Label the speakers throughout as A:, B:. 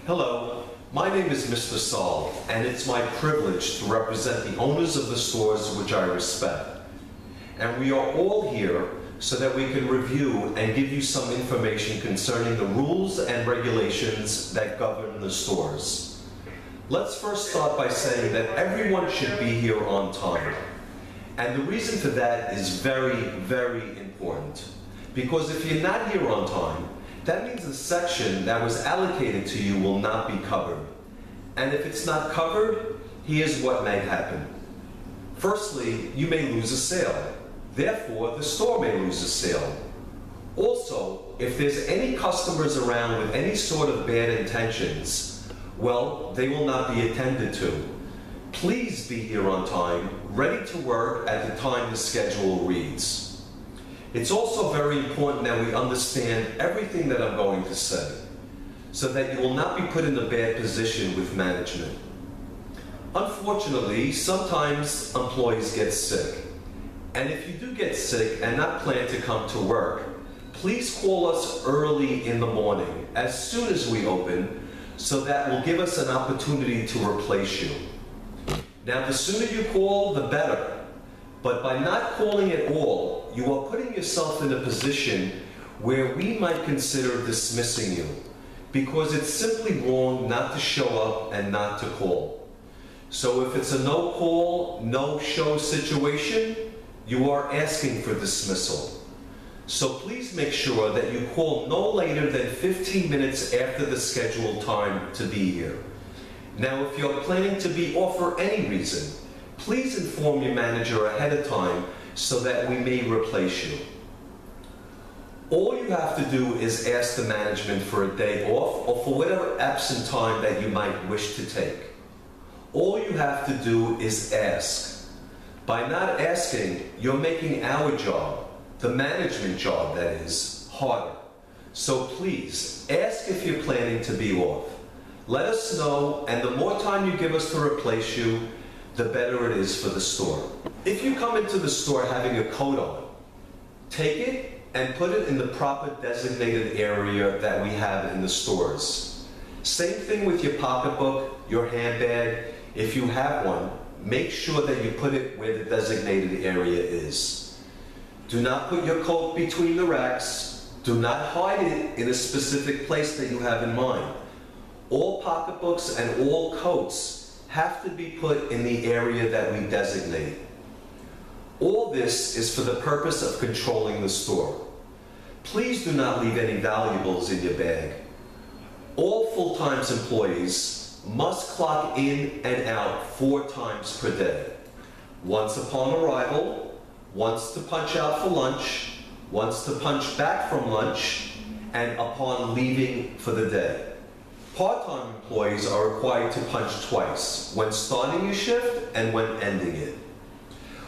A: Hello, my name is Mr. Saul, and it's my privilege to represent the owners of the stores which I respect. And we are all here so that we can review and give you some information concerning the rules and regulations that govern the stores. Let's first start by saying that everyone should be here on time. And the reason for that is very, very important. Because if you're not here on time, that means the section that was allocated to you will not be covered. And if it's not covered, here's what may happen. Firstly, you may lose a sale. Therefore, the store may lose a sale. Also, if there's any customers around with any sort of bad intentions, well, they will not be attended to. Please be here on time, ready to work at the time the schedule reads. It's also very important that we understand everything that I'm going to say, so that you will not be put in a bad position with management. Unfortunately, sometimes employees get sick. And if you do get sick and not plan to come to work, please call us early in the morning, as soon as we open, so that will give us an opportunity to replace you. Now, the sooner you call, the better. But by not calling at all, you are putting yourself in a position where we might consider dismissing you, because it's simply wrong not to show up and not to call. So if it's a no call, no show situation, you are asking for dismissal. So please make sure that you call no later than 15 minutes after the scheduled time to be here. Now, if you're planning to be off for any reason, please inform your manager ahead of time so that we may replace you. All you have to do is ask the management for a day off or for whatever absent time that you might wish to take. All you have to do is ask. By not asking, you're making our job, the management job that is, harder. So please, ask if you're planning to be off. Let us know, and the more time you give us to replace you, the better it is for the store. If you come into the store having a coat on, take it and put it in the proper designated area that we have in the stores. Same thing with your pocketbook, your handbag. If you have one, make sure that you put it where the designated area is. Do not put your coat between the racks. Do not hide it in a specific place that you have in mind. All pocketbooks and all coats have to be put in the area that we designate. All this is for the purpose of controlling the store. Please do not leave any valuables in your bag. All full-time employees must clock in and out 4 times per day. Once upon arrival, once to punch out for lunch, once to punch back from lunch, and upon leaving for the day. Part-time employees are required to punch twice, when starting your shift and when ending it.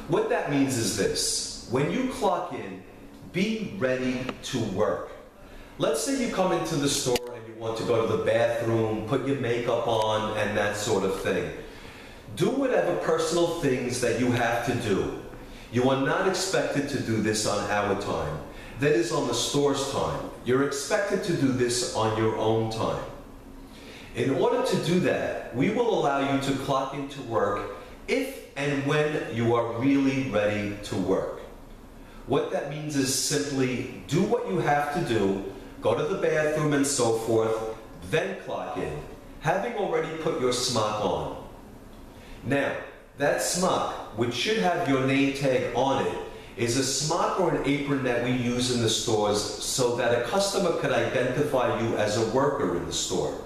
A: What that means is this: when you clock in, be ready to work. Let's say you come into the store and you want to go to the bathroom, put your makeup on, and that sort of thing. Do whatever personal things that you have to do. You are not expected to do this on our time. That is on the store's time. You're expected to do this on your own time. In order to do that, we will allow you to clock into work if and when you are really ready to work. What that means is simply do what you have to do, go to the bathroom and so forth, then clock in, having already put your smock on. Now, that smock, which should have your name tag on it, is a smock or an apron that we use in the stores so that a customer could identify you as a worker in the store.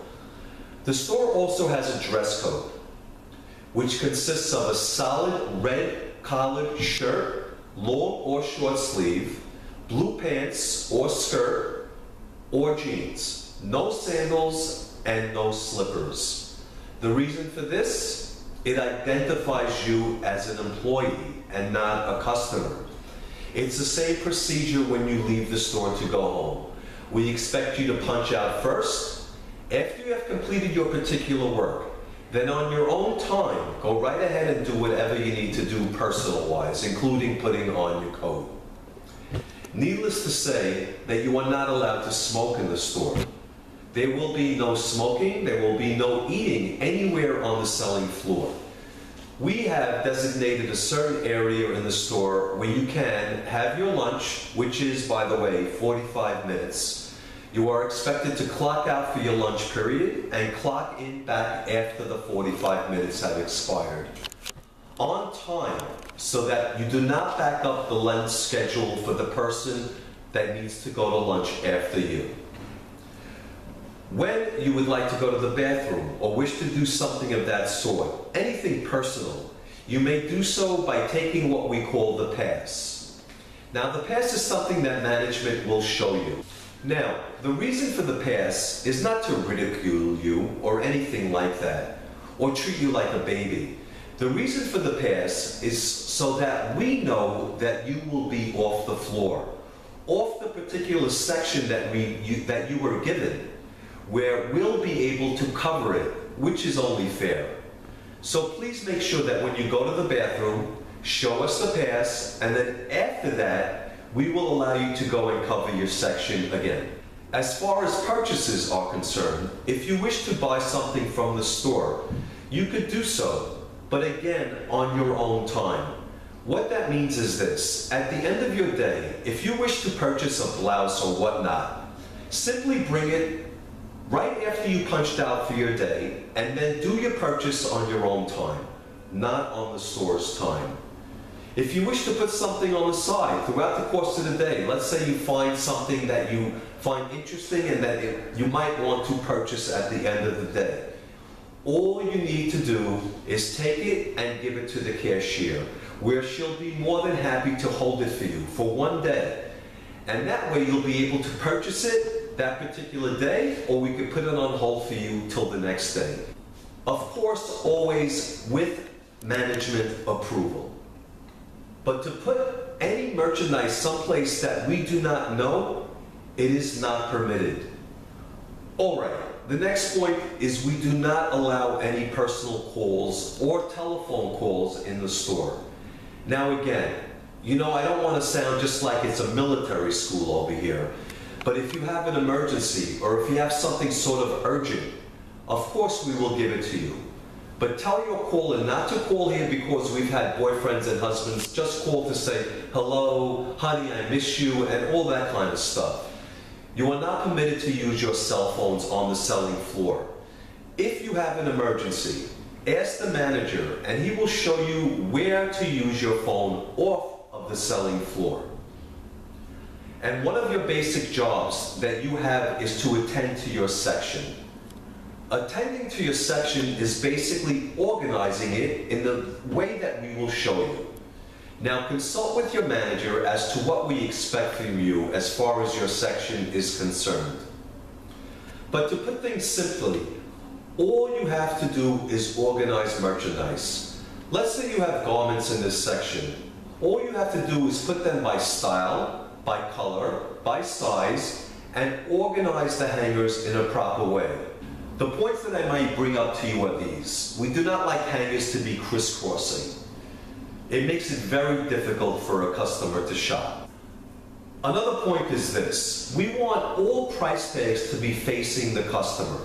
A: The store also has a dress code, which consists of a solid red collared shirt, long or short sleeve, blue pants or skirt, or jeans, no sandals and no slippers. The reason for this? It identifies you as an employee and not a customer. It's the same procedure when you leave the store to go home. We expect you to punch out first. After you have completed your particular work, then on your own time, go right ahead and do whatever you need to do personal-wise, including putting on your coat. Needless to say that you are not allowed to smoke in the store. There will be no smoking, there will be no eating anywhere on the selling floor. We have designated a certain area in the store where you can have your lunch, which is, by the way, 45 minutes. You are expected to clock out for your lunch period and clock in back after the 45 minutes have expired. On time, so that you do not back up the lunch schedule for the person that needs to go to lunch after you. When you would like to go to the bathroom or wish to do something of that sort, anything personal, you may do so by taking what we call the pass. Now, the pass is something that management will show you. Now, the reason for the pass is not to ridicule you or anything like that, or treat you like a baby. The reason for the pass is so that we know that you will be off the floor, off the particular section that you were given, where we'll be able to cover it, which is only fair. So please make sure that when you go to the bathroom, show us the pass, and then after that, we will allow you to go and cover your section again. As far as purchases are concerned, if you wish to buy something from the store, you could do so, but again, on your own time. What that means is this: at the end of your day, if you wish to purchase a blouse or whatnot, simply bring it right after you punched out for your day, and then do your purchase on your own time, not on the store's time. If you wish to put something on the side throughout the course of the day, let's say you find something that you find interesting and that you might want to purchase at the end of the day, all you need to do is take it and give it to the cashier, where she'll be more than happy to hold it for you for one day. And that way you'll be able to purchase it that particular day, or we could put it on hold for you till the next day. Of course, always with management approval. But to put any merchandise someplace that we do not know, it is not permitted. All right, the next point is we do not allow any personal calls or telephone calls in the store. Now again, you know, I don't want to sound just like it's a military school over here, but if you have an emergency or if you have something sort of urgent, of course we will give it to you. But tell your caller not to call here because we've had boyfriends and husbands just call to say, hello, honey, I miss you, and all that kind of stuff. You are not permitted to use your cell phones on the selling floor. If you have an emergency, ask the manager and he will show you where to use your phone off of the selling floor. And one of your basic jobs that you have is to attend to your section. Attending to your section is basically organizing it in the way that we will show you. Now consult with your manager as to what we expect from you as far as your section is concerned. But to put things simply, all you have to do is organize merchandise. Let's say you have garments in this section. All you have to do is put them by style, by color, by size, and organize the hangers in a proper way. The points that I might bring up to you are these. We do not like hangers to be crisscrossing. It makes it very difficult for a customer to shop. Another point is this. We want all price tags to be facing the customer,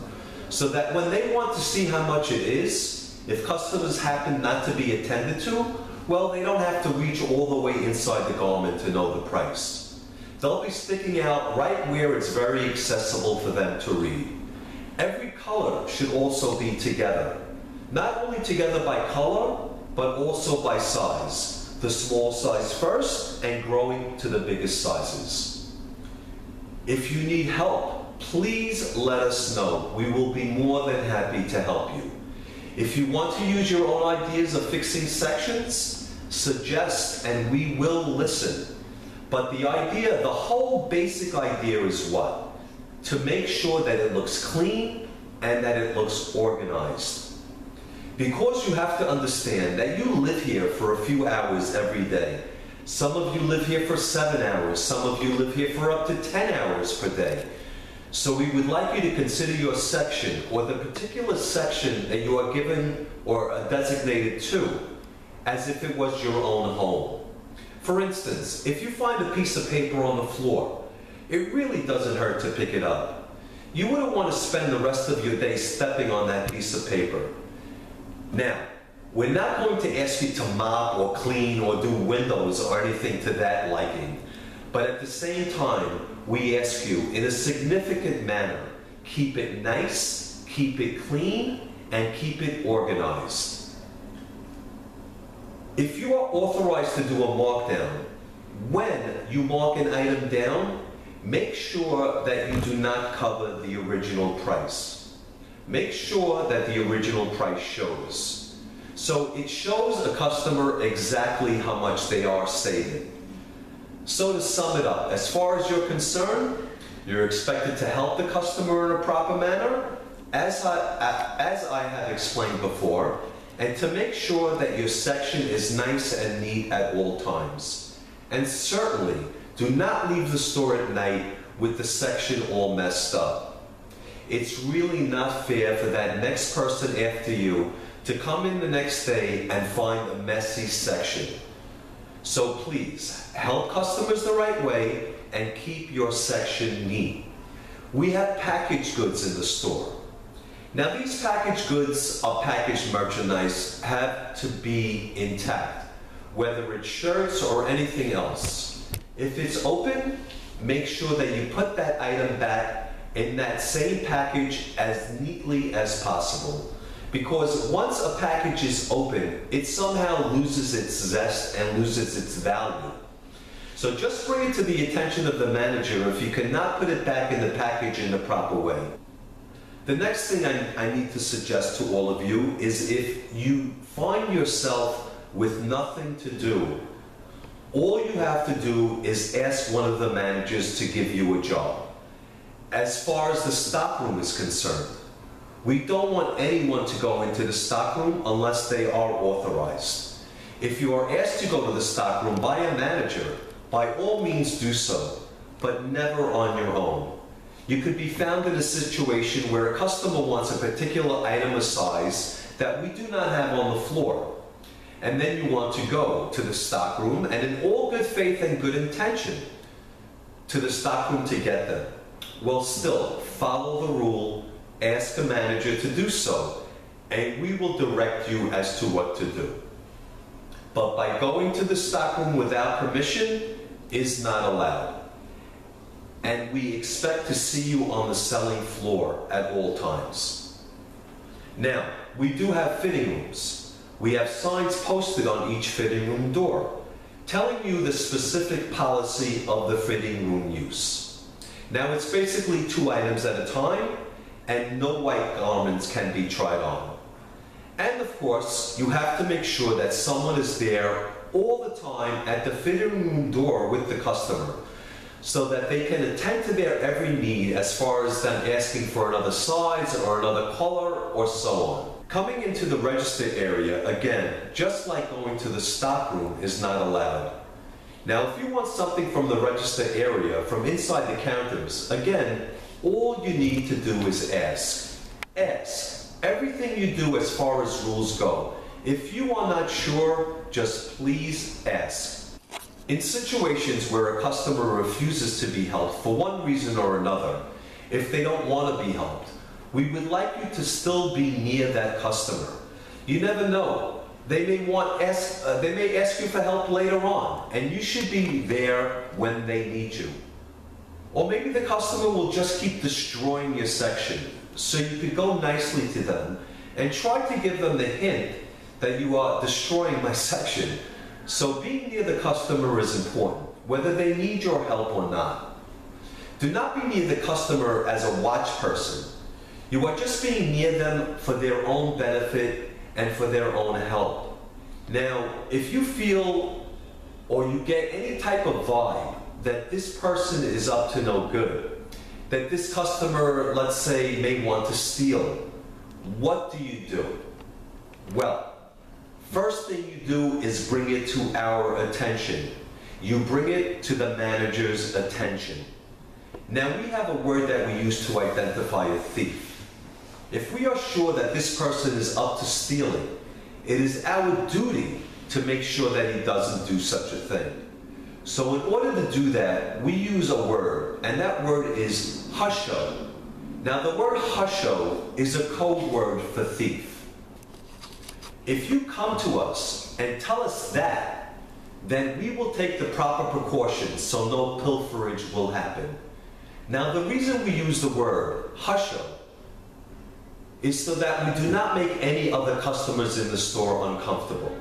A: so that when they want to see how much it is, if customers happen not to be attended to, well, they don't have to reach all the way inside the garment to know the price. They'll be sticking out right where it's very accessible for them to read. Every color should also be together. Not only together by color, but also by size. The small size first and growing to the biggest sizes. If you need help, please let us know. We will be more than happy to help you. If you want to use your own ideas of fixing sections, suggest and we will listen. But the idea, the whole basic idea is what? To make sure that it looks clean and that it looks organized. Because you have to understand that you live here for a few hours every day. Some of you live here for 7 hours, some of you live here for up to 10 hours per day. So we would like you to consider your section or the particular section that you are given or are designated to as if it was your own home. For instance, if you find a piece of paper on the floor, it really doesn't hurt to pick it up. You wouldn't want to spend the rest of your day stepping on that piece of paper. Now, we're not going to ask you to mop or clean or do windows or anything to that liking. But at the same time, we ask you, in a significant manner, keep it nice, keep it clean, and keep it organized. If you are authorized to do a markdown, when you mark an item down, make sure that you do not cover the original price. Make sure that the original price shows. So it shows a customer exactly how much they are saving. So to sum it up, as far as you're concerned, you're expected to help the customer in a proper manner, as I have explained before, and to make sure that your section is nice and neat at all times. And certainly, do not leave the store at night with the section all messed up. It's really not fair for that next person after you to come in the next day and find a messy section. So please, help customers the right way and keep your section neat. We have packaged goods in the store. Now these packaged goods or packaged merchandise have to be intact, whether it's shirts or anything else. If it's open, make sure that you put that item back in that same package as neatly as possible. Because once a package is open, it somehow loses its zest and loses its value. So just bring it to the attention of the manager if you cannot put it back in the package in the proper way. The next thing I need to suggest to all of you is if you find yourself with nothing to do, all you have to do is ask one of the managers to give you a job. As far as the stockroom is concerned, we don't want anyone to go into the stockroom unless they are authorized. If you are asked to go to the stockroom by a manager, by all means do so, but never on your own. You could be found in a situation where a customer wants a particular item or size that we do not have on the floor. And then you want to go to the stockroom and in all good faith and good intention to the stockroom to get them. Well, still, follow the rule, ask the manager to do so, and we will direct you as to what to do. But by going to the stockroom without permission is not allowed. And we expect to see you on the selling floor at all times. Now, we do have fitting rooms. We have signs posted on each fitting room door telling you the specific policy of the fitting room use. Now, it's basically 2 items at a time, and no white garments can be tried on. And of course, you have to make sure that someone is there all the time at the fitting room door with the customer, so that they can attend to their every need as far as them asking for another size or another color or so on. Coming into the register area, again, just like going to the stockroom, is not allowed. Now, if you want something from the register area, from inside the counters, again, all you need to do is ask. Ask. Everything you do as far as rules go. If you are not sure, just please ask. In situations where a customer refuses to be helped for one reason or another, if they don't want to be helped, we would like you to still be near that customer. You never know. They may ask you for help later on, and you should be there when they need you. Or maybe the customer will just keep destroying your section, so you could go nicely to them and try to give them the hint that you are destroying my section. So being near the customer is important, whether they need your help or not. Do not be near the customer as a watch person. You are just being near them for their own benefit and for their own help. Now, if you feel or you get any type of vibe that this person is up to no good, that this customer, let's say, may want to steal, what do you do? Well, first thing you do is bring it to our attention. You bring it to the manager's attention. Now, we have a word that we use to identify a thief. If we are sure that this person is up to stealing, it is our duty to make sure that he doesn't do such a thing. So in order to do that, we use a word, and that word is husho. Now the word husho is a code word for thief. If you come to us and tell us that, then we will take the proper precautions so no pilferage will happen. Now the reason we use the word husho is so that we do not make any other customers in the store uncomfortable.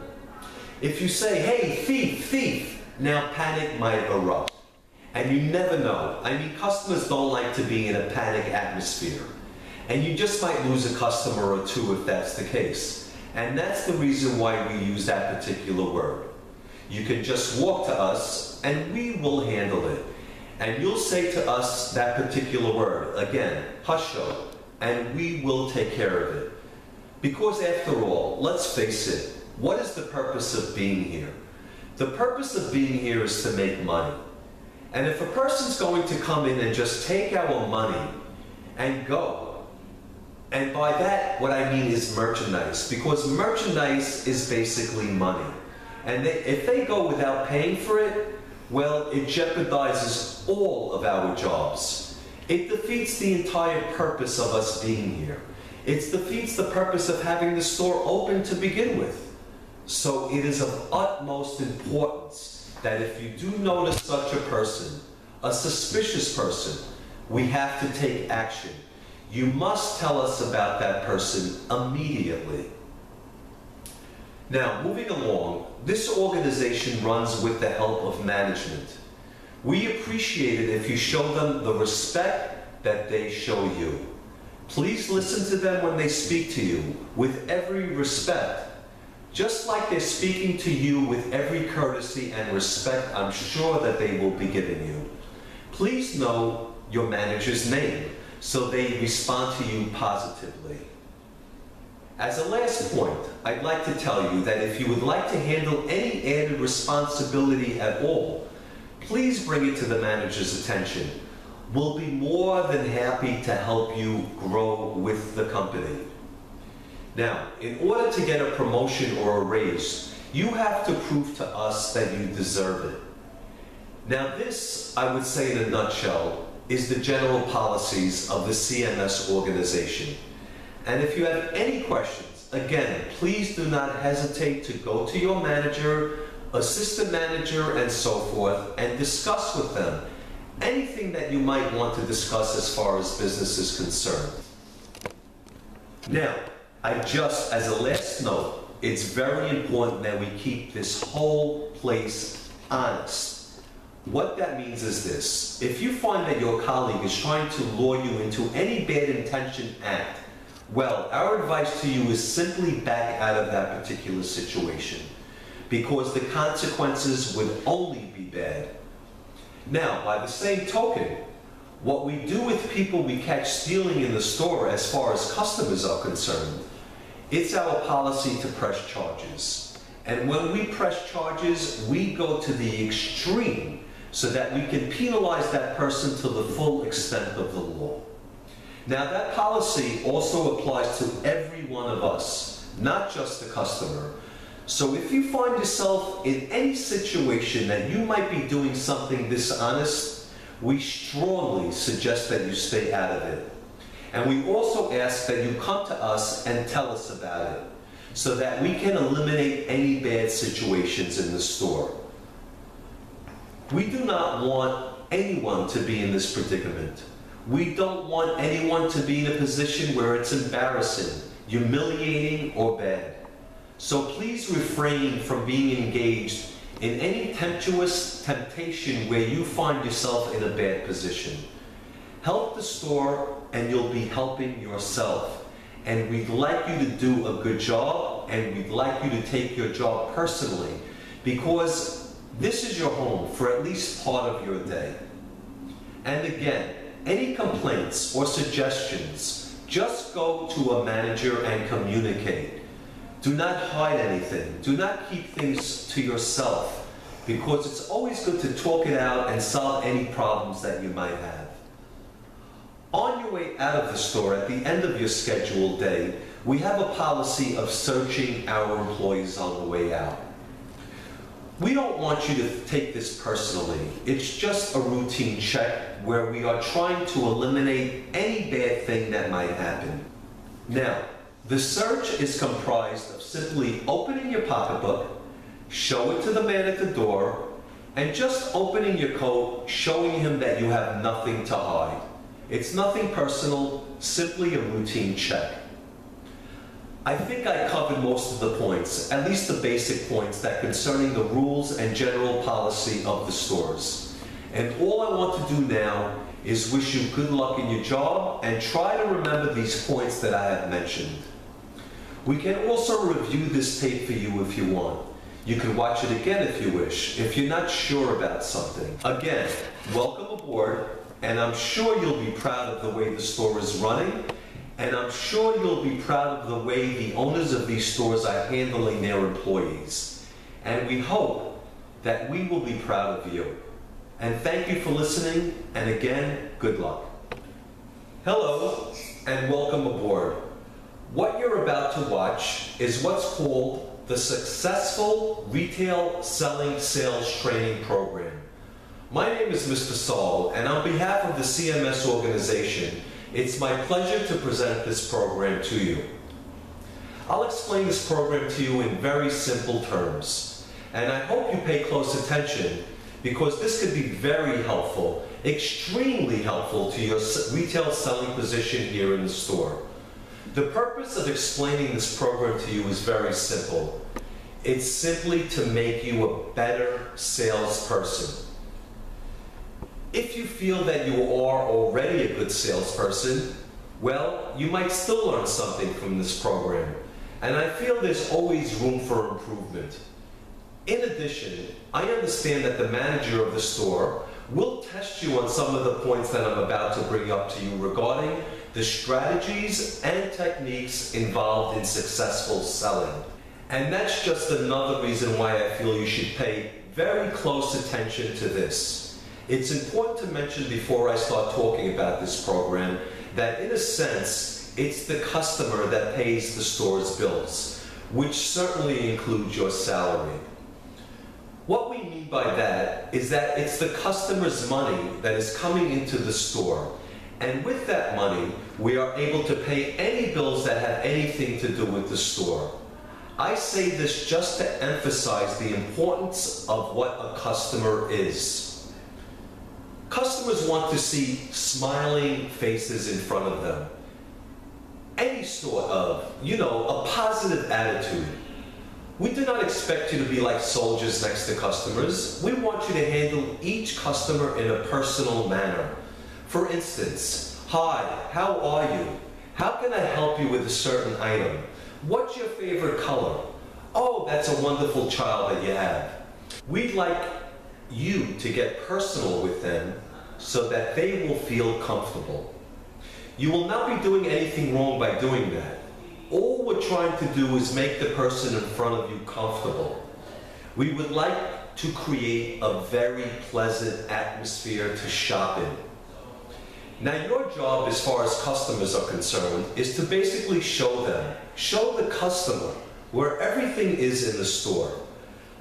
A: If you say, hey, thief, thief, now panic might erupt. And you never know. I mean, customers don't like to be in a panic atmosphere. And you just might lose a customer or two if that's the case. And that's the reason why we use that particular word. You can just walk to us and we will handle it. And you'll say to us that particular word, again, husho, and we will take care of it. Because after all, let's face it, what is the purpose of being here? The purpose of being here is to make money. And if a person's going to come in and just take our money and go, and by that what I mean is merchandise, because merchandise is basically money. And if they go without paying for it, well, it jeopardizes all of our jobs. It defeats the entire purpose of us being here. It defeats the purpose of having the store open to begin with. So it is of utmost importance that if you do notice such a person, a suspicious person, we have to take action. You must tell us about that person immediately. Now, moving along, this organization runs with the help of management. We appreciate it if you show them the respect that they show you. Please listen to them when they speak to you with every respect. Just like they're speaking to you with every courtesy and respect I'm sure that they will be giving you. Please know your manager's name so they respond to you positively. As a last point, I'd like to tell you that if you would like to handle any added responsibility at all, please bring it to the manager's attention. We'll be more than happy to help you grow with the company. Now, in order to get a promotion or a raise, you have to prove to us that you deserve it. Now this, I would say in a nutshell, is the general policies of the CMS organization. And if you have any questions, again, please do not hesitate to go to your manager, assistant manager, and so forth, and discuss with them anything that you might want to discuss as far as business is concerned. Now, as a last note, it's very important that we keep this whole place honest. What that means is this: if you find that your colleague is trying to lure you into any bad intention act, well, our advice to you is simply back out of that particular situation, because the consequences would only be bad. Now, by the same token, what we do with people we catch stealing in the store as far as customers are concerned, it's our policy to press charges. And when we press charges, we go to the extreme so that we can penalize that person to the full extent of the law. Now that policy also applies to every one of us, not just the customer. So if you find yourself in any situation that you might be doing something dishonest, we strongly suggest that you stay out of it. And we also ask that you come to us and tell us about it, so that we can eliminate any bad situations in the store. We do not want anyone to be in this predicament. We don't want anyone to be in a position where it's embarrassing, humiliating, or bad. So please refrain from being engaged in any tempestuous temptation where you find yourself in a bad position. Help the store and you'll be helping yourself. And we'd like you to do a good job, and we'd like you to take your job personally, because this is your home for at least part of your day. And again, any complaints or suggestions, just go to a manager and communicate. Do not hide anything. Do not keep things to yourself, because it's always good to talk it out and solve any problems that you might have. On your way out of the store, at the end of your scheduled day, we have a policy of searching our employees on the way out. We don't want you to take this personally. It's just a routine check where we are trying to eliminate any bad thing that might happen. Now, the search is comprised of simply opening your pocketbook, show it to the man at the door, and just opening your coat, showing him that you have nothing to hide. It's nothing personal, simply a routine check. I think I covered most of the points, at least the basic points that concerning the rules and general policy of the stores. And all I want to do now is wish you good luck in your job and try to remember these points that I have mentioned. We can also review this tape for you if you want. You can watch it again if you wish, if you're not sure about something. Again, welcome aboard, and I'm sure you'll be proud of the way the store is running, and I'm sure you'll be proud of the way the owners of these stores are handling their employees. And we hope that we will be proud of you. And thank you for listening, and again, good luck. Hello, and welcome aboard. What you're about to watch is what's called the Successful Retail Selling Sales Training Program. My name is Mr. Saul, and on behalf of the CMS organization, it's my pleasure to present this program to you. I'll explain this program to you in very simple terms, and I hope you pay close attention because this could be very helpful, extremely helpful to your retail selling position here in the store. The purpose of explaining this program to you is very simple. It's simply to make you a better salesperson. If you feel that you are already a good salesperson, well, you might still learn something from this program, and I feel there's always room for improvement. In addition, I understand that the manager of the store will test you on some of the points that I'm about to bring up to you regarding the strategies and techniques involved in successful selling. And that's just another reason why I feel you should pay very close attention to this. It's important to mention before I start talking about this program that in a sense, it's the customer that pays the store's bills, which certainly includes your salary. What we mean by that is that it's the customer's money that is coming into the store. And with that money, we are able to pay any bills that have anything to do with the store. I say this just to emphasize the importance of what a customer is. Customers want to see smiling faces in front of them. Any sort of, a positive attitude. We do not expect you to be like soldiers next to customers. We want you to handle each customer in a personal manner. For instance, hi, how are you? How can I help you with a certain item? What's your favorite color? Oh, that's a wonderful child that you have. We'd like you to get personal with them so that they will feel comfortable. You will not be doing anything wrong by doing that. All we're trying to do is make the person in front of you comfortable. We would like to create a very pleasant atmosphere to shop in. Now your job as far as customers are concerned is to basically show the customer where everything is in the store.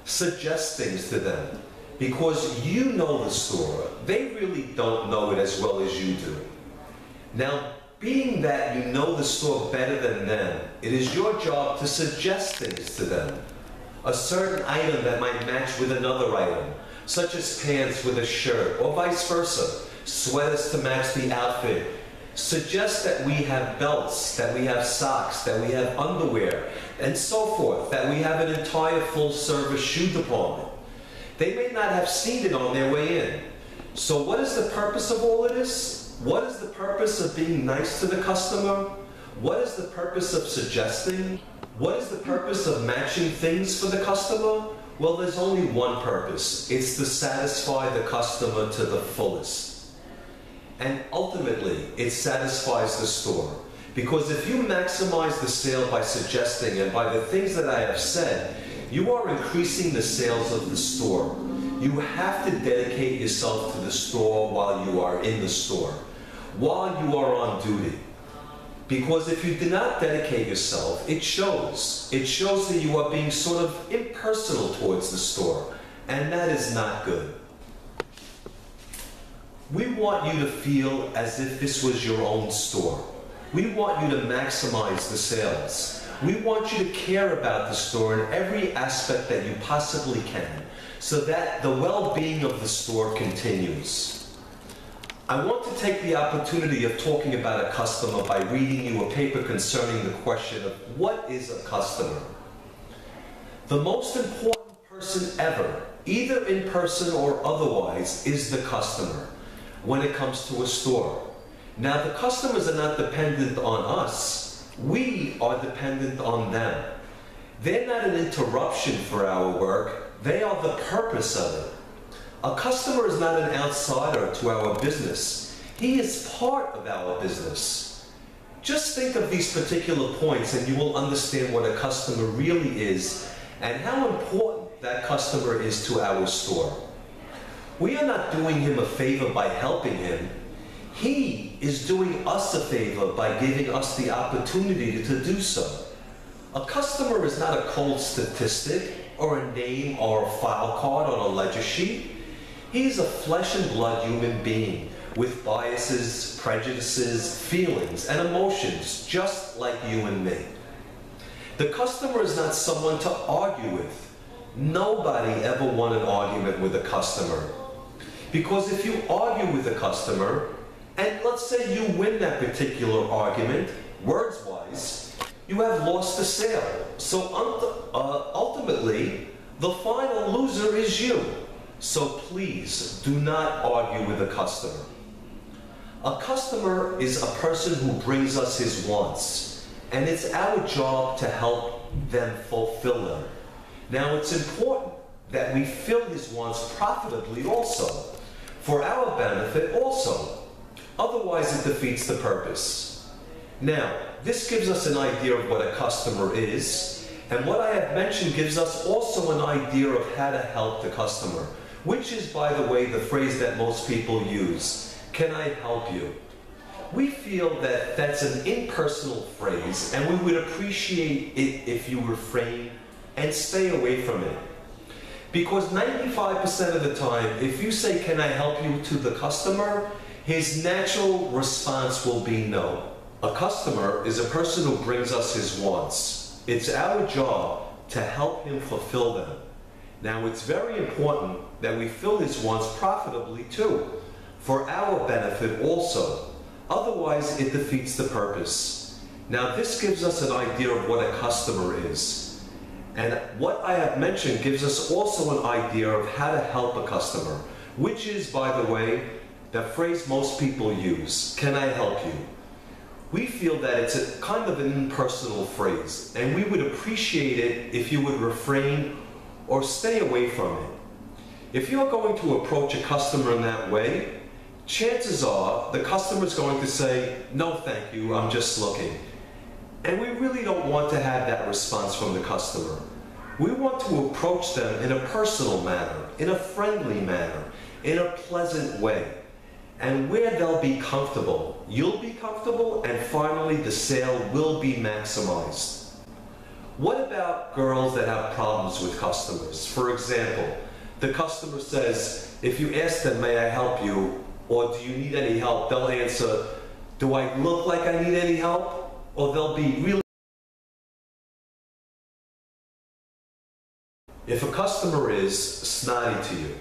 A: Suggest things to them because you know the store. They really don't know it as well as you do. Now, being that you know the store better than them, it is your job to suggest things to them. A certain item that might match with another item, such as pants with a shirt or vice versa. Sweaters to match the outfit. Suggest that we have belts, that we have socks, that we have underwear, and so forth, that we have an entire full-service shoe department. They may not have seen it on their way in. So what is the purpose of all of this? What is the purpose of being nice to the customer? What is the purpose of suggesting? What is the purpose of matching things for the customer? Well, there's only one purpose. It's to satisfy the customer to the fullest. And ultimately, it satisfies the store. Because if you maximize the sale by suggesting and by the things that I have said, you are increasing the sales of the store. You have to dedicate yourself to the store while you are in the store, while you are on duty. Because if you do not dedicate yourself, it shows. It shows that you are being sort of impersonal towards the store. and that is not good. We want you to feel as if this was your own store. We want you to maximize the sales. We want you to care about the store in every aspect that you possibly can, so that the well-being of the store continues. I want to take the opportunity of talking about a customer by reading you a paper concerning the question of what is a customer. The most important person ever, either in person or otherwise, is the customer when it comes to a store. Now, the customers are not dependent on us. We are dependent on them. They're not an interruption for our work. They are the purpose of it. A customer is not an outsider to our business. He is part of our business. Just think of these particular points and you will understand what a customer really is and how important that customer is to our store. We are not doing him a favor by helping him. He is doing us a favor by giving us the opportunity to do so. A customer is not a cold statistic or a name or a file card on a ledger sheet. He's a flesh and blood human being with biases, prejudices, feelings, and emotions just like you and me. The customer is not someone to argue with. Nobody ever won an argument with a customer. Because if you argue with a customer, and let's say you win that particular argument, words-wise, you have lost the sale. So ultimately, the final loser is you. So please do not argue with a customer. A customer is a person who brings us his wants, and it's our job to help them fulfill them. Now, it's important that we fill his wants profitably also, for our benefit also. Otherwise, it defeats the purpose. Now, this gives us an idea of what a customer is, and what I have mentioned gives us also an idea of how to help the customer, which is, by the way, the phrase that most people use, can I help you? We feel that that's an impersonal phrase, and we would appreciate it if you refrain and stay away from it. Because 95% of the time, if you say, can I help you to the customer, his natural response will be no. A customer is a person who brings us his wants. It's our job to help him fulfill them. Now, it's very important that we fill his wants profitably too, for our benefit also. Otherwise, it defeats the purpose. Now, this gives us an idea of what a customer is. And what I have mentioned gives us also an idea of how to help a customer, which is, by the way, the phrase most people use, can I help you? We feel that it's a kind of an impersonal phrase, and we would appreciate it if you would refrain or stay away from it. If you're going to approach a customer in that way, chances are the customer is going to say, no thank you, I'm just looking. And we really don't want to have that response from the customer. We want to approach them in a personal manner, in a friendly manner, in a pleasant way, and where they'll be comfortable. You'll be comfortable, and finally the sale will be maximized. What about girls that have problems with customers? For example, the customer says, if you ask them, may I help you, or do you need any help, they'll answer, do I look like I need any help? Or they'll be really... If a customer is snotty to you,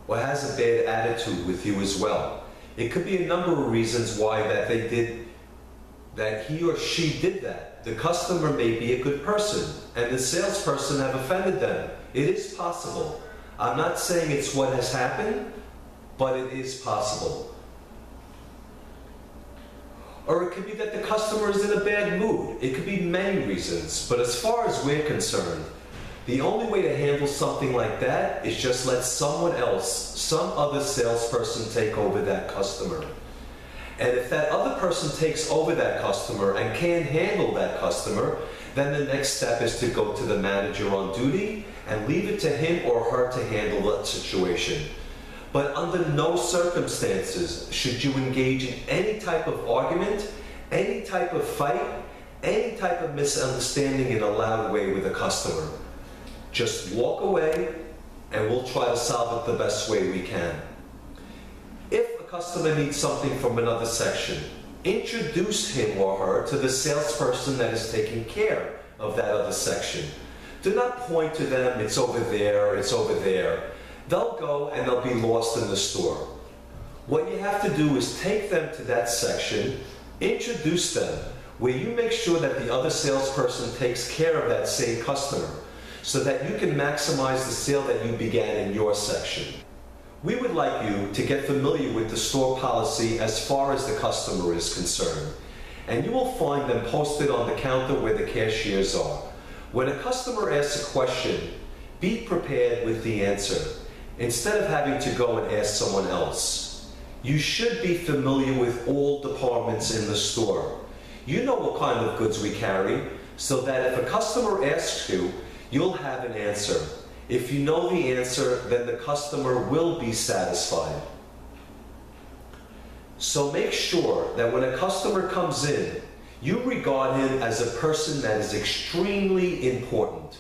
A: or has a bad attitude with you as well, it could be a number of reasons why that he or she did that. The customer may be a good person, and the salesperson have offended them. It is possible. I'm not saying it's what has happened, but it is possible. Or it could be that the customer is in a bad mood. It could be many reasons, but as far as we're concerned, the only way to handle something like that is just let someone else, some other salesperson, take over that customer. And if that other person takes over that customer and can't handle that customer, then the next step is to go to the manager on duty and leave it to him or her to handle that situation. But under no circumstances should you engage in any type of argument, any type of fight, any type of misunderstanding in a loud way with a customer. Just walk away and we'll try to solve it the best way we can. If a customer needs something from another section, introduce him or her to the salesperson that is taking care of that other section. Do not point to them, it's over there, it's over there. They'll go and they'll be lost in the store. What you have to do is take them to that section, introduce them, where you make sure that the other salesperson takes care of that same customer, so that you can maximize the sale that you began in your section. We would like you to get familiar with the store policy as far as the customer is concerned, and you will find them posted on the counter where the cashiers are. When a customer asks a question, be prepared with the answer, instead of having to go and ask someone else. You should be familiar with all departments in the store. You know what kind of goods we carry, so that if a customer asks you, you'll have an answer. If you know the answer, then the customer will be satisfied. So make sure that when a customer comes in, you regard him as a person that is extremely important.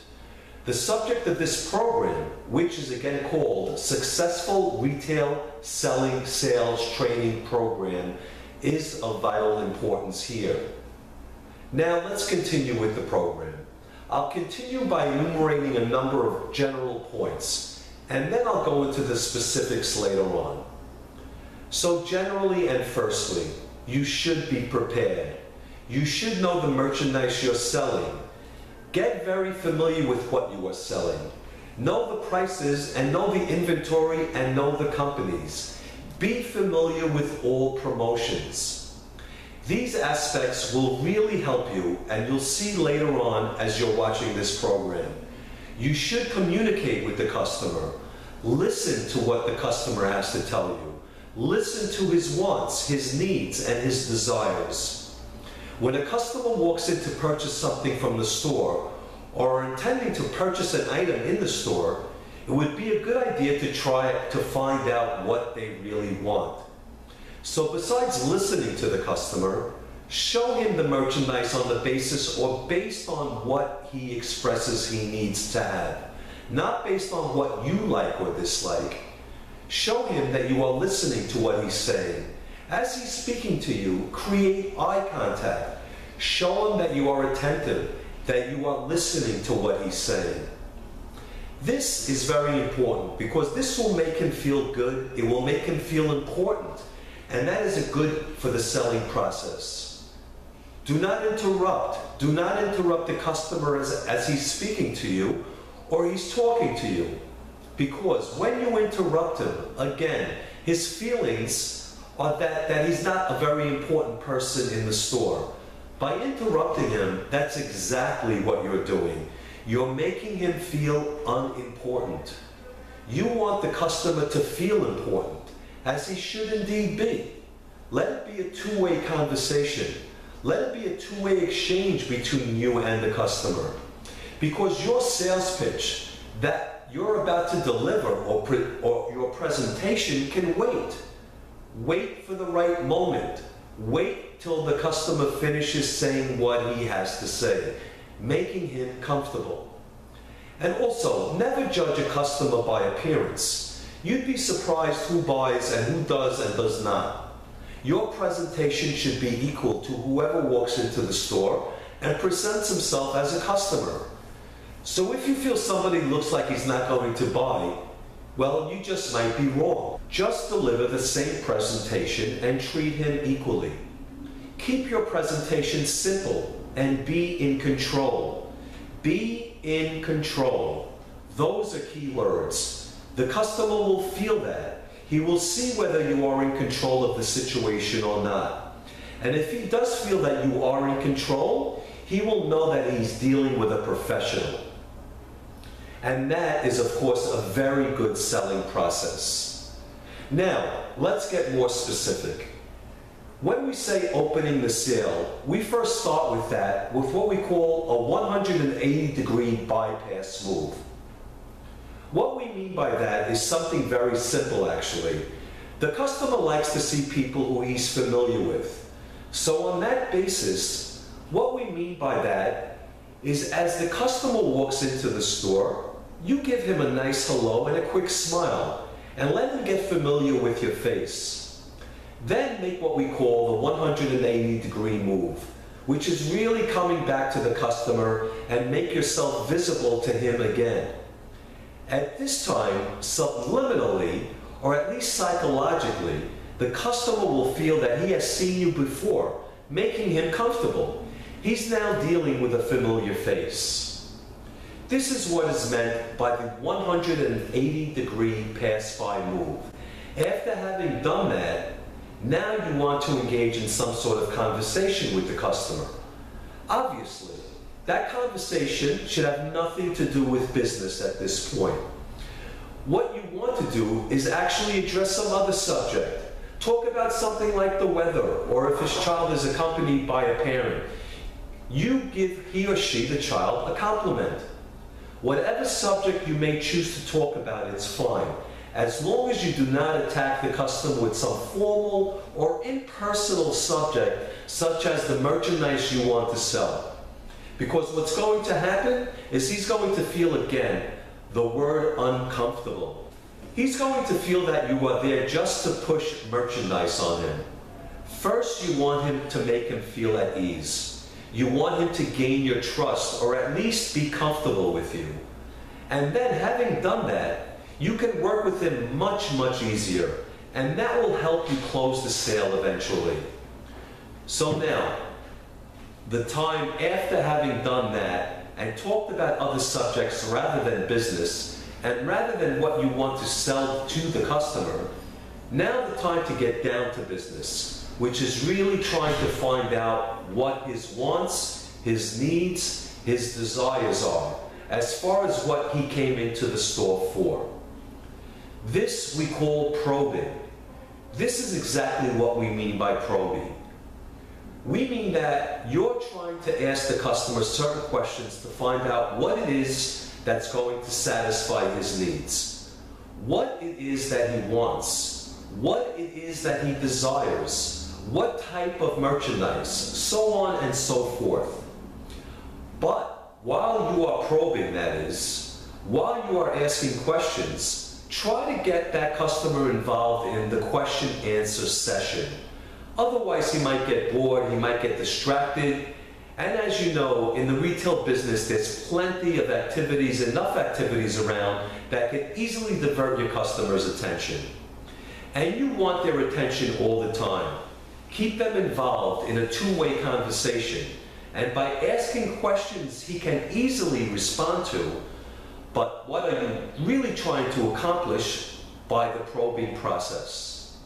A: The subject of this program, which is again called Successful Retail Selling Sales Training Program, is of vital importance here. Now let's continue with the program. I'll continue by enumerating a number of general points, and then I'll go into the specifics later on. So generally and firstly, you should be prepared. You should know the merchandise you're selling. Get very familiar with what you are selling. Know the prices and know the inventory and know the companies. Be familiar with all promotions. These aspects will really help you, and you'll see later on as you're watching this program. You should communicate with the customer. Listen to what the customer has to tell you. Listen to his wants, his needs, and his desires. When a customer walks in to purchase something from the store, or are intending to purchase an item in the store, it would be a good idea to try to find out what they really want. So besides listening to the customer, show him the merchandise on the basis or based on what he expresses he needs to have, not based on what you like or dislike. Show him that you are listening to what he's saying. As he's speaking to you, create eye contact. Show him that you are attentive, that you are listening to what he's saying. This is very important because this will make him feel good, it will make him feel important, and that is good for the selling process. Do not interrupt. Do not interrupt the customer as he's speaking to you or he's talking to you. Because when you interrupt him, again, his feelings are that he's not a very important person in the store. By interrupting him, that's exactly what you're doing. You're making him feel unimportant. You want the customer to feel important, as he should indeed be. Let it be a two-way conversation. Let it be a two-way exchange between you and the customer. Because your sales pitch that you're about to deliver or your presentation can wait. Wait for the right moment. Wait till the customer finishes saying what he has to say, making him comfortable. And also, never judge a customer by appearance. You'd be surprised who buys and who does and does not. Your presentation should be equal to whoever walks into the store and presents himself as a customer. So if you feel somebody looks like he's not going to buy, well, you just might be wrong. Just deliver the same presentation and treat him equally. Keep your presentation simple and be in control. Be in control. Those are key words. The customer will feel that. He will see whether you are in control of the situation or not. And if he does feel that you are in control, he will know that he's dealing with a professional. And that is, of course, a very good selling process. Now, let's get more specific. When we say opening the sale, we first start with that with what we call a 180-degree bypass move. What we mean by that is something very simple, actually. The customer likes to see people who he's familiar with. So on that basis, what we mean by that is as the customer walks into the store, you give him a nice hello and a quick smile, and let him get familiar with your face. Then make what we call the 180-degree move, which is really coming back to the customer and make yourself visible to him again. At this time, subliminally, or at least psychologically, the customer will feel that he has seen you before, making him comfortable. He's now dealing with a familiar face. This is what is meant by the 180-degree pass-by move. After having done that, now you want to engage in some sort of conversation with the customer. Obviously, that conversation should have nothing to do with business at this point. What you want to do is actually address some other subject. Talk about something like the weather, or if his child is accompanied by a parent. You give he or she, the child, a compliment. Whatever subject you may choose to talk about, it's fine, as long as you do not attack the customer with some formal or impersonal subject, such as the merchandise you want to sell. Because what's going to happen is he's going to feel again the word uncomfortable. He's going to feel that you are there just to push merchandise on him. First, you want him to make him feel at ease. You want him to gain your trust, or at least be comfortable with you. And then, having done that, you can work with him much, much easier, and that will help you close the sale eventually. So now, the time after having done that, and talked about other subjects rather than business, and rather than what you want to sell to the customer, now the time to get down to business, which is really trying to find out what his wants, his needs, his desires are, as far as what he came into the store for. This we call probing. This is exactly what we mean by probing. We mean that you're trying to ask the customer certain questions to find out what it is that's going to satisfy his needs, what it is that he wants, what it is that he desires, what type of merchandise, so on and so forth. But while you are probing, that is, while you are asking questions, try to get that customer involved in the question-answer session. Otherwise, he might get bored, he might get distracted, and as you know, in the retail business, there's plenty of activities, enough activities around that can easily divert your customer's attention. And you want their attention all the time. Keep them involved in a two-way conversation, and by asking questions he can easily respond to, but what are you really trying to accomplish by the probing process?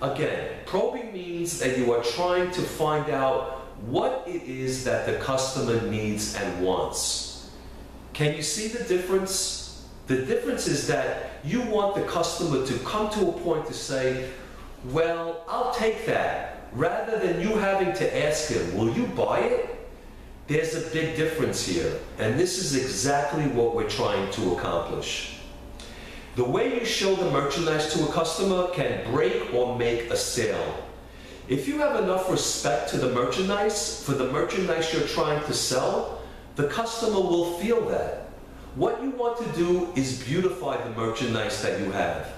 A: Again, probing means that you are trying to find out what it is that the customer needs and wants. Can you see the difference? The difference is that you want the customer to come to a point to say, well, I'll take that, rather than you having to ask him, will you buy it? There's a big difference here, and this is exactly what we're trying to accomplish. The way you show the merchandise to a customer can break or make a sale. If you have enough respect to the merchandise, for the merchandise you're trying to sell, the customer will feel that. What you want to do is beautify the merchandise that you have,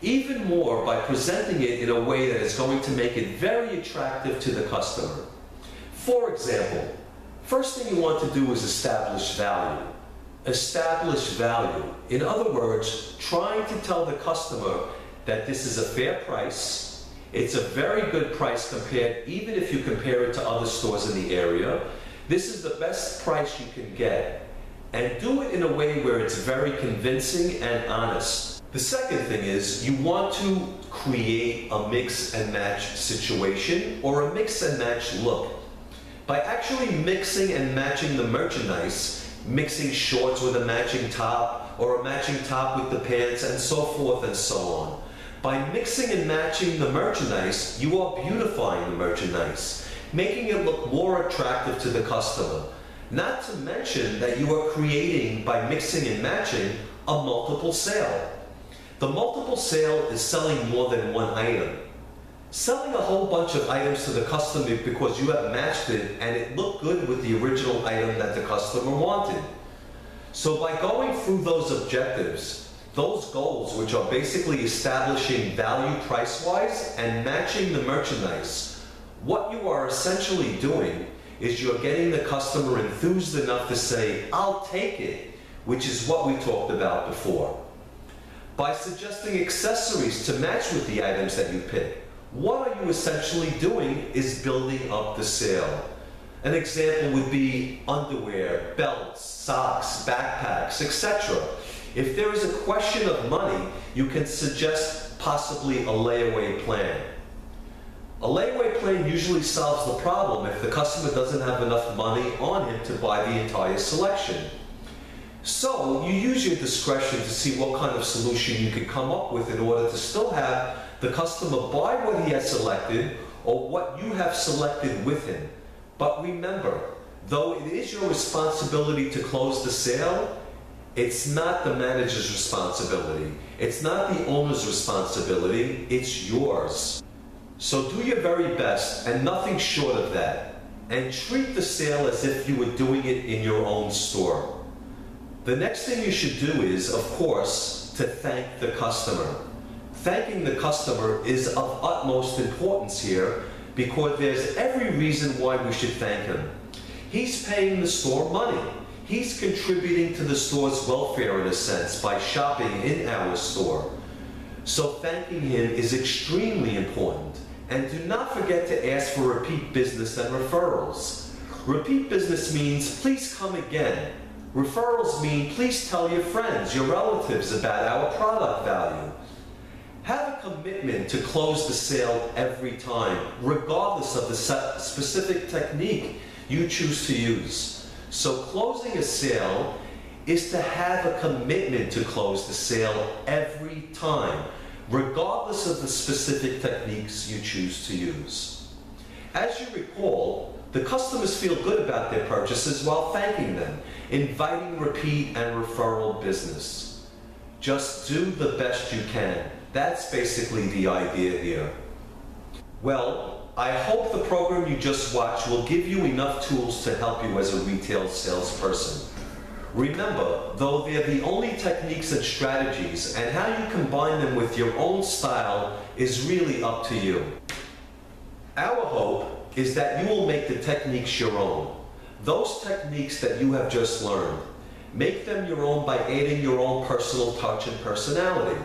A: even more by presenting it in a way that is going to make it very attractive to the customer. For example, first thing you want to do is establish value. Establish value. In other words, trying to tell the customer that this is a fair price, it's a very good price compared, even if you compare it to other stores in the area. This is the best price you can get, and do it in a way where it's very convincing and honest. The second thing is you want to create a mix and match situation, or a mix and match look. By actually mixing and matching the merchandise, mixing shorts with a matching top, or a matching top with the pants, and so forth and so on. By mixing and matching the merchandise, you are beautifying the merchandise, making it look more attractive to the customer. Not to mention that you are creating, by mixing and matching, a multiple sale. The multiple sale is selling more than one item. Selling a whole bunch of items to the customer because you have matched it and it looked good with the original item that the customer wanted. So by going through those objectives, those goals, which are basically establishing value price-wise and matching the merchandise, what you are essentially doing is you're getting the customer enthused enough to say, "I'll take it," which is what we talked about before. By suggesting accessories to match with the items that you pick, what are you essentially doing is building up the sale. An example would be underwear, belts, socks, backpacks, etc. If there is a question of money, you can suggest possibly a layaway plan. A layaway plan usually solves the problem if the customer doesn't have enough money on him to buy the entire selection. So you use your discretion to see what kind of solution you can come up with in order to still have the customer buy what he has selected or what you have selected with him. But remember, though it is your responsibility to close the sale, it's not the manager's responsibility. It's not the owner's responsibility, it's yours. So do your very best and nothing short of that, and treat the sale as if you were doing it in your own store. The next thing you should do is, of course, to thank the customer. Thanking the customer is of utmost importance here because there's every reason why we should thank him. He's paying the store money. He's contributing to the store's welfare in a sense by shopping in our store. So thanking him is extremely important. And do not forget to ask for repeat business and referrals. Repeat business means please come again. Referrals mean please tell your friends, your relatives about our product value. Have a commitment to close the sale every time, regardless of the specific technique you choose to use. So closing a sale is to have a commitment to close the sale every time, regardless of the specific techniques you choose to use. As you recall, the customers feel good about their purchases while thanking them, inviting repeat and referral business. Just do the best you can. That's basically the idea here. Well, I hope the program you just watched will give you enough tools to help you as a retail salesperson. Remember, though they're the only techniques and strategies, and how you combine them with your own style is really up to you. Our hope is that you will make the techniques your own. Those techniques that you have just learned, make them your own by adding your own personal touch and personality.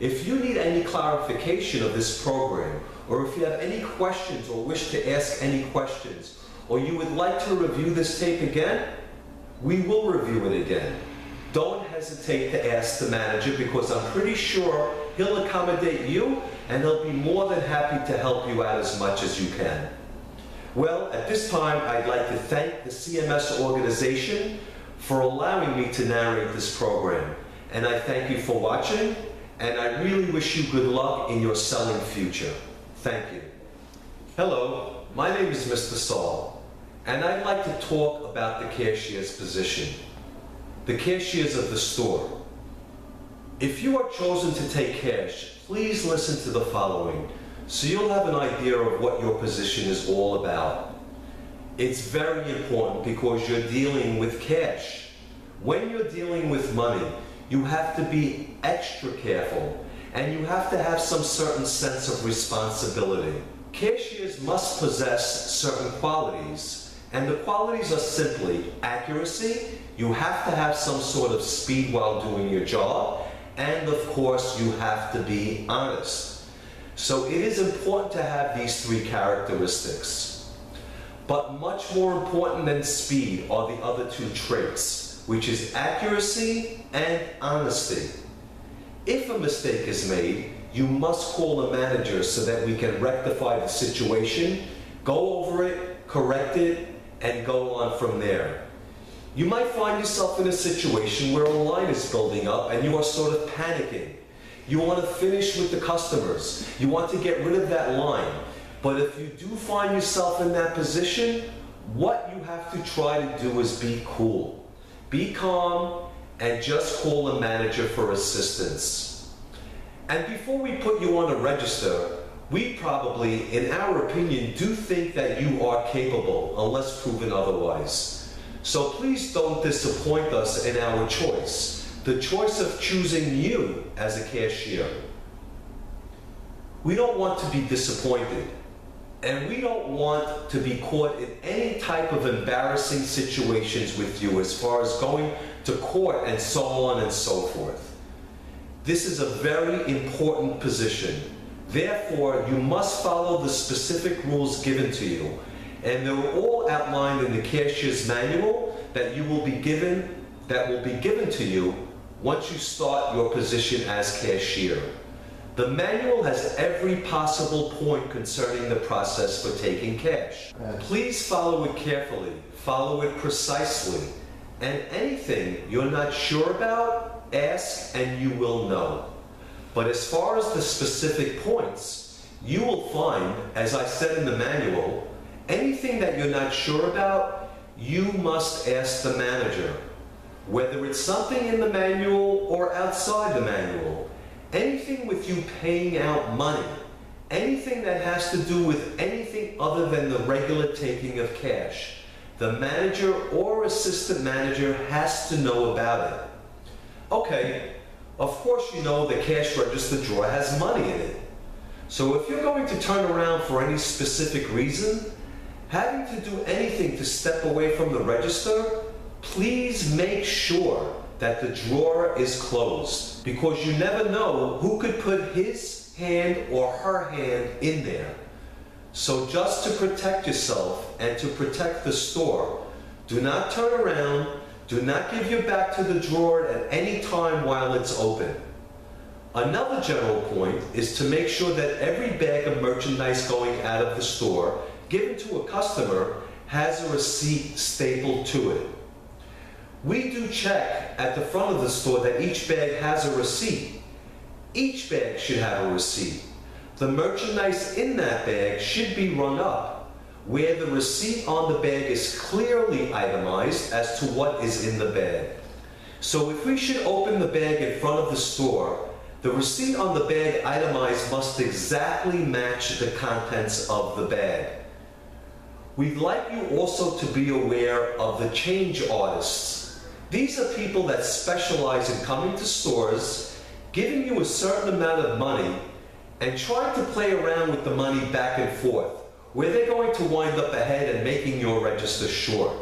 A: If you need any clarification of this program, or if you have any questions or wish to ask any questions, or you would like to review this tape again, we will review it again. Don't hesitate to ask the manager because I'm pretty sure he'll accommodate you and he'll be more than happy to help you out as much as you can. Well, at this time, I'd like to thank the CMS organization for allowing me to narrate this program. And I thank you for watching, and I really wish you good luck in your selling future. Thank you. Hello, my name is Mr. Saul, and I'd like to talk about the cashier's position, the cashiers of the store. If you are chosen to take cash, please listen to the following, so you'll have an idea of what your position is all about. It's very important because you're dealing with cash. When you're dealing with money, you have to be extra careful, and you have to have some certain sense of responsibility. Cashiers must possess certain qualities, and the qualities are simply accuracy. You have to have some sort of speed while doing your job, and of course you have to be honest. So it is important to have these three characteristics. But much more important than speed are the other two traits, which is accuracy and honesty. If a mistake is made, you must call a manager so that we can rectify the situation, go over it, correct it, and go on from there. You might find yourself in a situation where a line is building up and you are sort of panicking. You want to finish with the customers. You want to get rid of that line. But if you do find yourself in that position, what you have to try to do is be cool. Be calm and just call a manager for assistance. And before we put you on a register, we probably, in our opinion, do think that you are capable, unless proven otherwise. So please don't disappoint us in our choice, the choice of choosing you as a cashier. We don't want to be disappointed, and we don't want to be caught in any type of embarrassing situations with you as far as going to court and so on and so forth. This is a very important position. Therefore, you must follow the specific rules given to you, and they're all outlined in the cashier's manual that will be given to you once you start your position as cashier. The manual has every possible point concerning the process for taking cash. Please follow it carefully, follow it precisely, and anything you're not sure about, ask and you will know. But as far as the specific points, you will find, as I said in the manual, anything that you're not sure about, you must ask the manager. Whether it's something in the manual or outside the manual, anything with you paying out money, anything that has to do with anything other than the regular taking of cash, the manager or assistant manager has to know about it. Okay, of course you know the cash register drawer has money in it. So if you're going to turn around for any specific reason, having to do anything to step away from the register, please make sure that the drawer is closed, because you never know who could put his hand or her hand in there. So just to protect yourself and to protect the store, do not turn around, do not give your back to the drawer at any time while it's open. Another general point is to make sure that every bag of merchandise going out of the store given to a customer has a receipt stapled to it. We do check at the front of the store that each bag has a receipt. Each bag should have a receipt. The merchandise in that bag should be rung up, where the receipt on the bag is clearly itemized as to what is in the bag. So if we should open the bag in front of the store, the receipt on the bag itemized must exactly match the contents of the bag. We'd like you also to be aware of the change artists. These are people that specialize in coming to stores, giving you a certain amount of money, and trying to play around with the money back and forth, where they're going to wind up ahead and making your register short.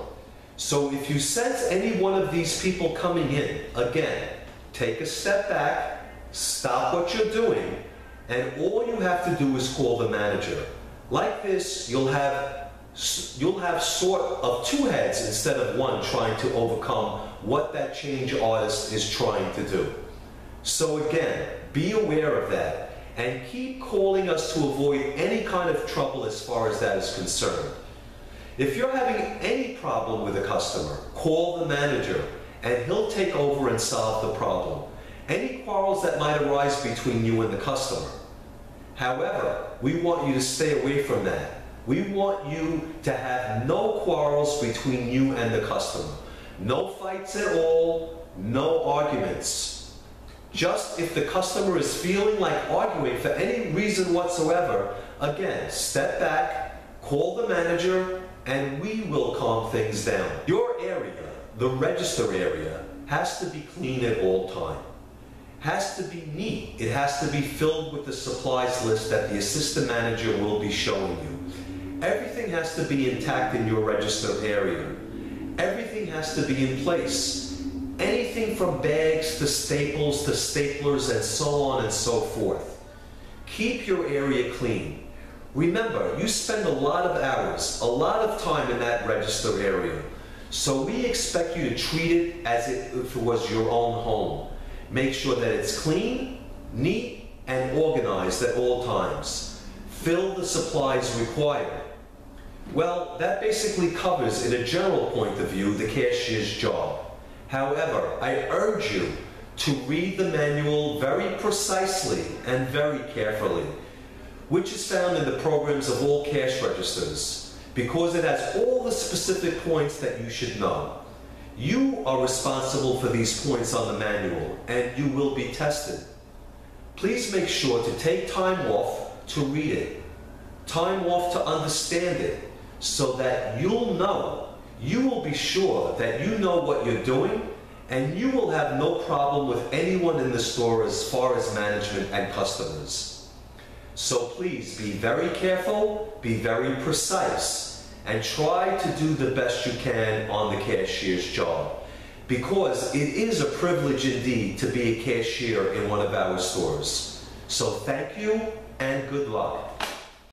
A: So if you sense any one of these people coming in, again, take a step back, stop what you're doing, and all you have to do is call the manager. Like this, you'll have sort of two heads instead of one trying to overcome what that change artist is trying to do. So again, be aware of that and keep calling us to avoid any kind of trouble as far as that is concerned. If you're having any problem with a customer, call the manager and he'll take over and solve the problem. Any quarrels that might arise between you and the customer. However, we want you to stay away from that. We want you to have no quarrels between you and the customer. No fights at all, no arguments. Just if the customer is feeling like arguing for any reason whatsoever, again, step back, call the manager, and we will calm things down. Your area, the register area, has to be clean at all time. Has to be neat. It has to be filled with the supplies list that the assistant manager will be showing you. Everything has to be intact in your register area. Everything has to be in place. Anything from bags to staples to staplers and so on and so forth. Keep your area clean. Remember, you spend a lot of hours, a lot of time in that register area. So we expect you to treat it as if it was your own home. Make sure that it's clean, neat, and organized at all times. Fill the supplies required. Well, that basically covers, in a general point of view, the cashier's job. However, I urge you to read the manual very precisely and very carefully, which is found in the programs of all cash registers, because it has all the specific points that you should know. You are responsible for these points on the manual, and you will be tested. Please make sure to take time off to read it, time off to understand it, so that you'll know you will be sure that you know what you're doing, and you will have no problem with anyone in the store as far as management and customers. So please be very careful, be very precise, and try to do the best you can on the cashier's job, because it is a privilege indeed to be a cashier in one of our stores. So thank you and good luck.